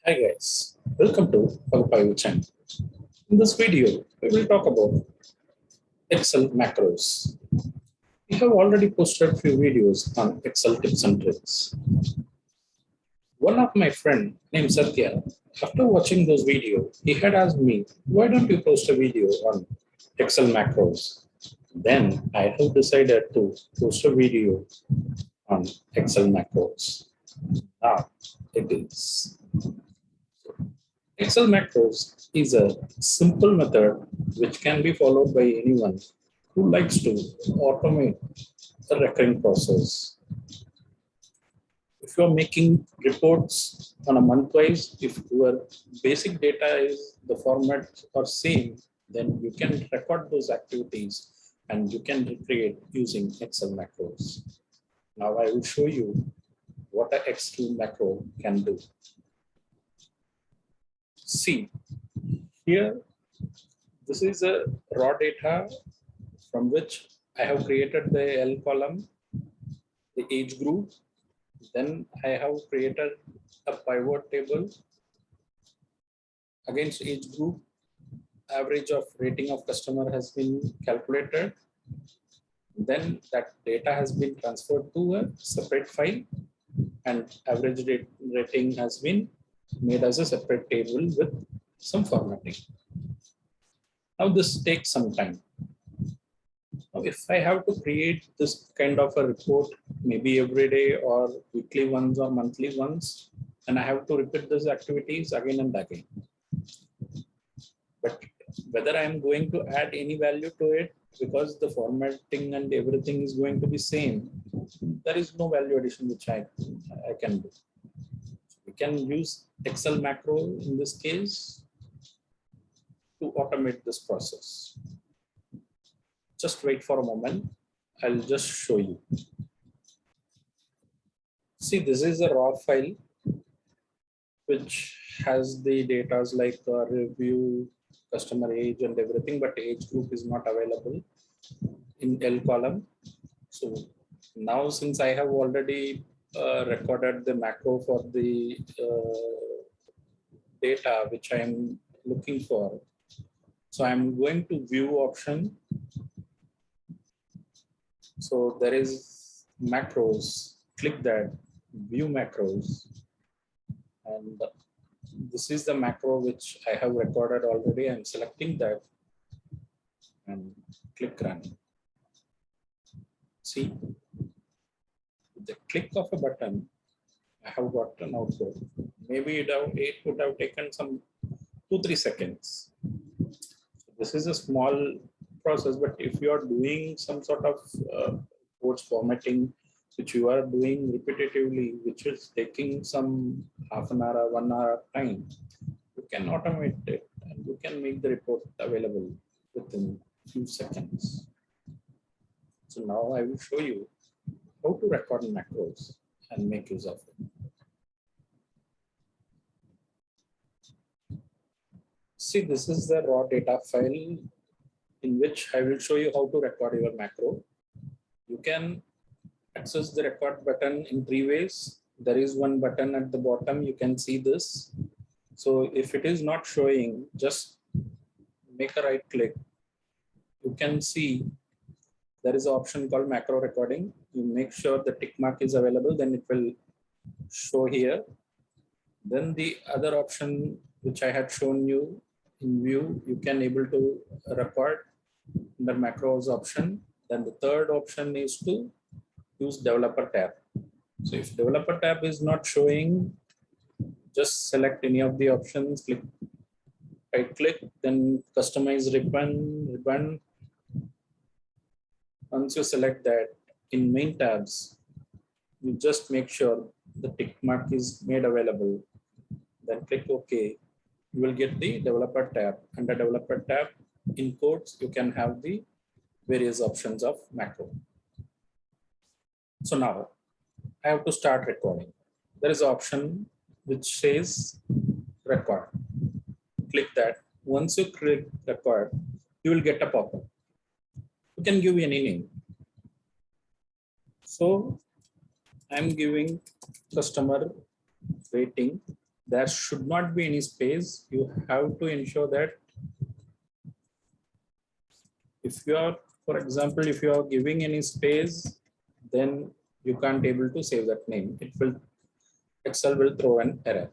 Hi guys, welcome to Pakuppaivu channel. In this video, we will talk about Excel macros. We have already posted few videos on Excel tips and tricks. One of my friend named Satya, after watching those videos, he had asked me, why don't you post a video on Excel macros? Then I have decided to post a video on Excel macros. Now it is. Excel macros is a simple method which can be followed by anyone who likes to automate a recurring process. If you're making reports on a month-wise, if your basic data is the format are same, then you can record those activities and you can recreate using Excel macros. Now I will show you what an Excel macro can do. See, here this is a raw data from which I have created the L column, the age group. Then I have created a pivot table against age group. Average of rating of customer has been calculated. Then that data has been transferred to a separate file and average rating has been made as a separate table with some formatting. Now this takes some time. Now, if I have to create this kind of a report, maybe every day or weekly ones or monthly ones, and I have to repeat these activities again and again. But whether I'm going to add any value to it, because the formatting and everything is going to be same, there is no value addition which I can do. We can use Excel macro in this case to automate this process. Just wait for a moment. I'll just show you. See, this is a raw file which has the data like review, customer age and everything, but age group is not available in L column. So now since I have already recorded the macro for the data which I am looking for, so I'm going to view option. So there is macros, click that, view macros. And this is the macro which I have recorded already. I'm selecting that and click run. See, with the click of a button, I have got an output. Maybe it would have taken some 2-3 seconds. So this is a small process, but if you are doing some sort of codes formatting, which you are doing repetitively, which is taking some half an hour, 1 hour time, you can automate it and you can make the report available within a few seconds. So now I will show you how to record macros and make use of it. See, this is the raw data file in which I will show you how to record your macro. You can access the record button in 3 ways. There is one button at the bottom, you can see this. So if it is not showing, just make a right click. You can see there is an option called macro recording. You make sure the tick mark is available, then it will show here. Then the other option which I had shown you in view, you can able to record the macros option. Then the third option is to use developer tab. So if developer tab is not showing, just select any of the options, click right click, then customize ribbon. Once you select that, in main tabs, you just make sure the tick mark is made available. Then click OK. You will get the developer tab. Under developer tab, in codes, you can have the various options of macro. So now I have to start recording. There is an option which says record. Click that. Once you click record, you will get a pop-up. You can give any name. So I'm giving customer rating there should not be any space. You have to ensure that if you are, for example, if you are giving any space, then you can't able to save that name. It will, Excel will throw an error.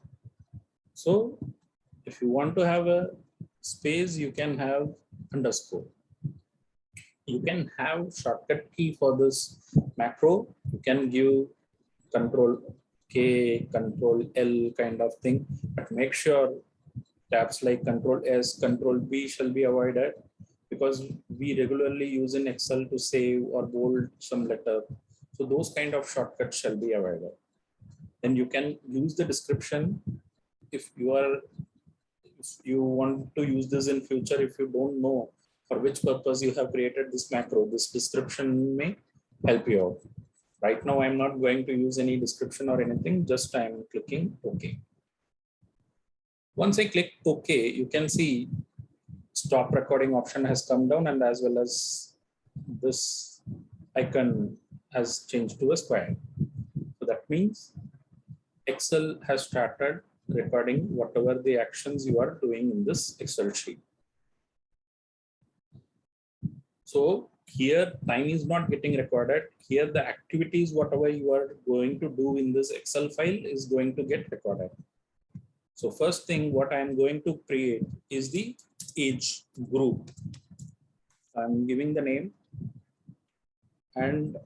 So if you want to have a space, you can have underscore. You can have shortcut key for this macro. You can give control K, control L kind of thing, but make sure tabs like control S, control B shall be avoided, because we regularly use in Excel to save or bold some letter. So those kind of shortcuts shall be avoided. Then you can use the description if you want to use this in future. If you don't know for which purpose you have created this macro, this description may help you out. Right now, I'm not going to use any description or anything, just I'm clicking OK. Once I click OK, you can see stop recording option has come down, and as well as this icon has changed to a square. So that means Excel has started recording whatever the actions you are doing in this Excel sheet. So here time is not getting recorded. Here the activities, whatever you are going to do in this Excel file is going to get recorded. So first thing what I am going to create is the age group. I'm giving the name, and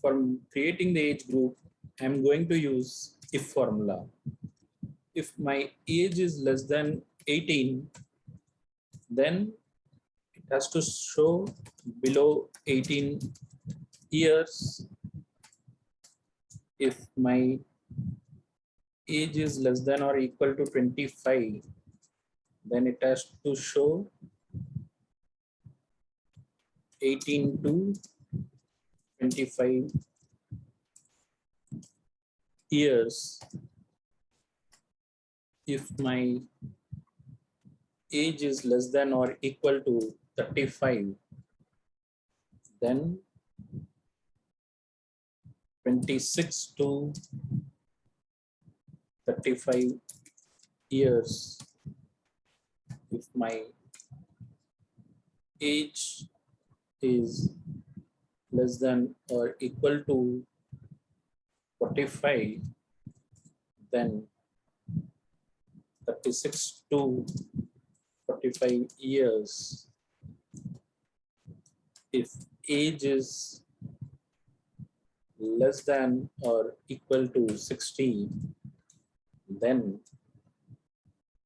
for creating the age group, I'm going to use if formula. If my age is less than 18, then it has to show below 18 years. If my age is less than or equal to 25, then it has to show 18 to 25 years. If my age is less than or equal to 35, then 26 to 35 years. If my age is less than or equal to 45, then 36 to 45 years. If age is less than or equal to 60, then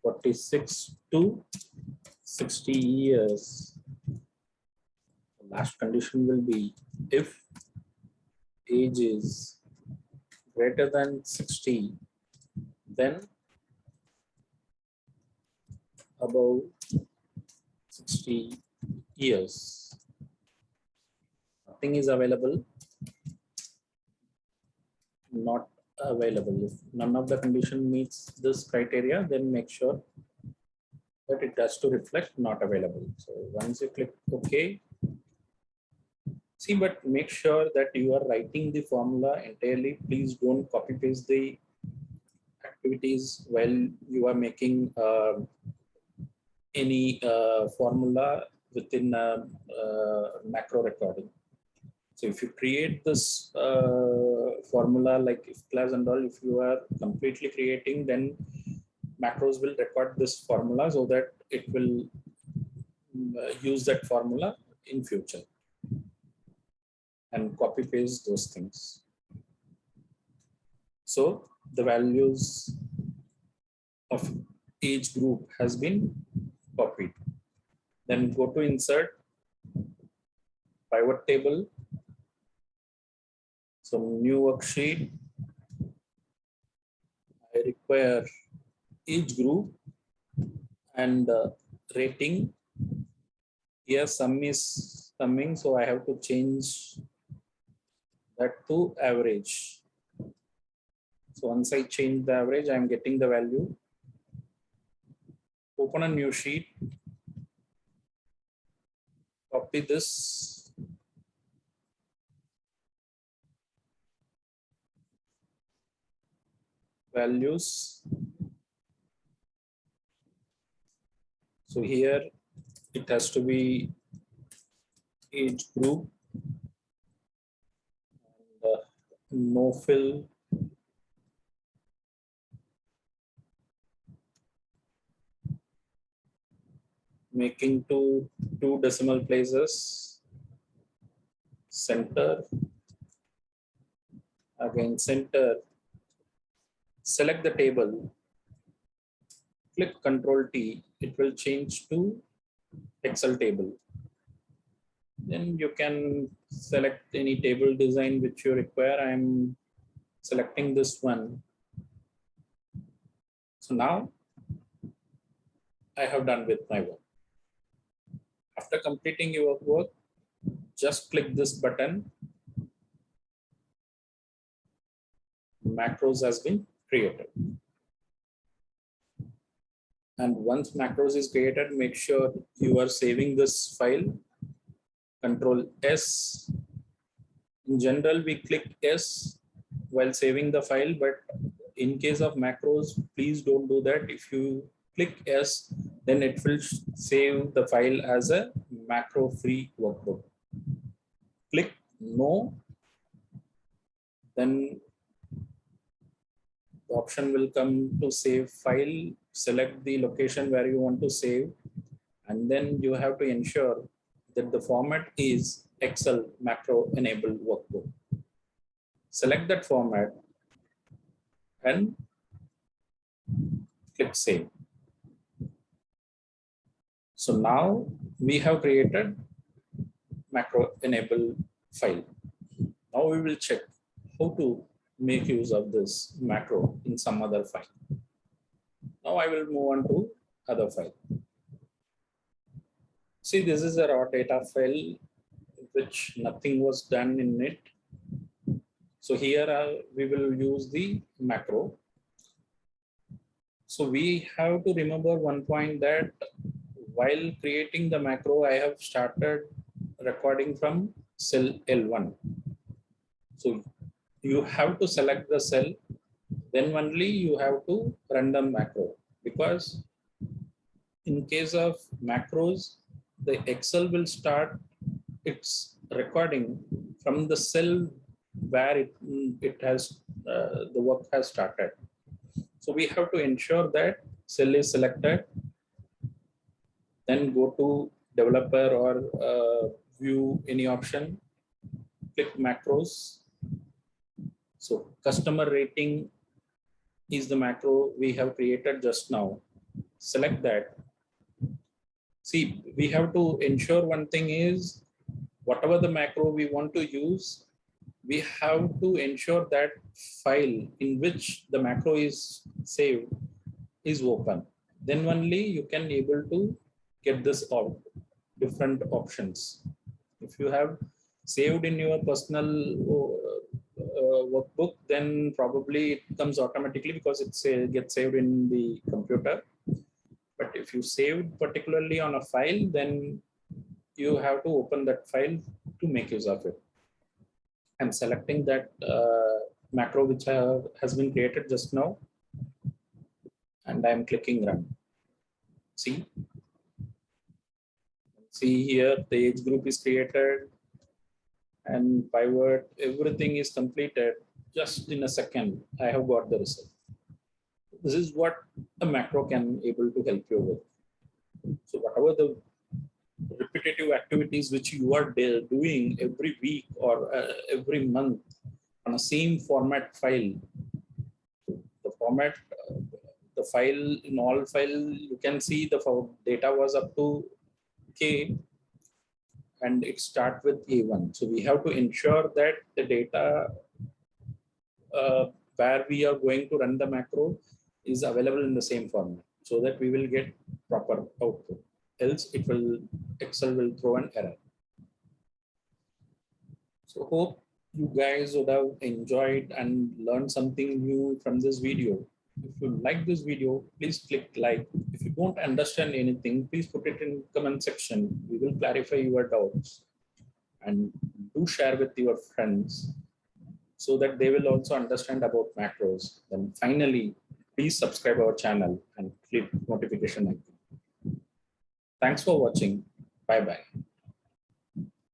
46 to 60 years. The last condition will be if age is greater than 60, then above 60 years. Nothing is available, not available. If none of the condition meets this criteria, then make sure that it has to reflect not available. So once you click OK, see, but make sure that you are writing the formula entirely. Please don't copy paste the activities while you are making any formula within macro recording. So if you create this formula like if class and all, if you are completely creating, then macros will record this formula so that it will use that formula in future and copy paste those things. So the values of age group has been copied. Then go to insert, pivot table. So new worksheet, I require age group and rating. Here sum is coming, so I have to change that to average. So once I change the average, I'm getting the value. Open a new sheet, copy this, values, So here it has to be age group, and no fill, making two decimal places, center, again center, select the table, click Ctrl T, it will change to Excel table. Then you can select any table design which you require. I'm selecting this one. So now I have done with my work. After completing your work, just click this button. Macros has been created. And once macros is created, make sure you are saving this file. Control S. In general, we click S while saving the file, but in case of macros, please don't do that. If you click S, then it will save the file as a macro-free workbook. Click No, then the option will come to save file. Select the location where you want to save, and then you have to ensure that the format is Excel macro enabled workbook. Select that format and click Save. So now we have created macro enable file. Now we will check how to make use of this macro in some other file. Now I will move on to other file. See, this is a raw data file which nothing was done in it. So here we will use the macro. So we have to remember one point, that while creating the macro, I have started recording from cell L1. So you have to select the cell, then only you have to run the macro, because in case of macros, the Excel will start its recording from the cell where it has the work has started. So we have to ensure that cell is selected, then go to developer or view any option, click macros. So customer rating is the macro we have created just now. Select that. See, we have to ensure one thing is, whatever the macro we want to use, we have to ensure that file in which the macro is saved is open. Then only you can able to get this out, different options. If you have saved in your personal workbook, then probably it comes automatically because it gets saved in the computer. But if you saved particularly on a file, then you have to open that file to make use of it. I'm selecting that macro which has been created just now, and I'm clicking run. See here, the age group is created and pivot, everything is completed. Just in a second, I have got the result. This is what a macro can able to help you with. So whatever the repetitive activities which you are doing every week or every month on a same format file, the format, the file, in all file, you can see the data was up to K and it start with A1. So we have to ensure that the data where we are going to run the macro is available in the same format, so that we will get proper output. Else Excel will throw an error. So hope you guys would have enjoyed and learned something new from this video. If you like this video, please click like. If you don't understand anything, please put it in comment section. We will clarify your doubts. And do share with your friends so that they will also understand about macros. Then finally, please subscribe our channel and click notification icon. Thanks for watching. Bye bye.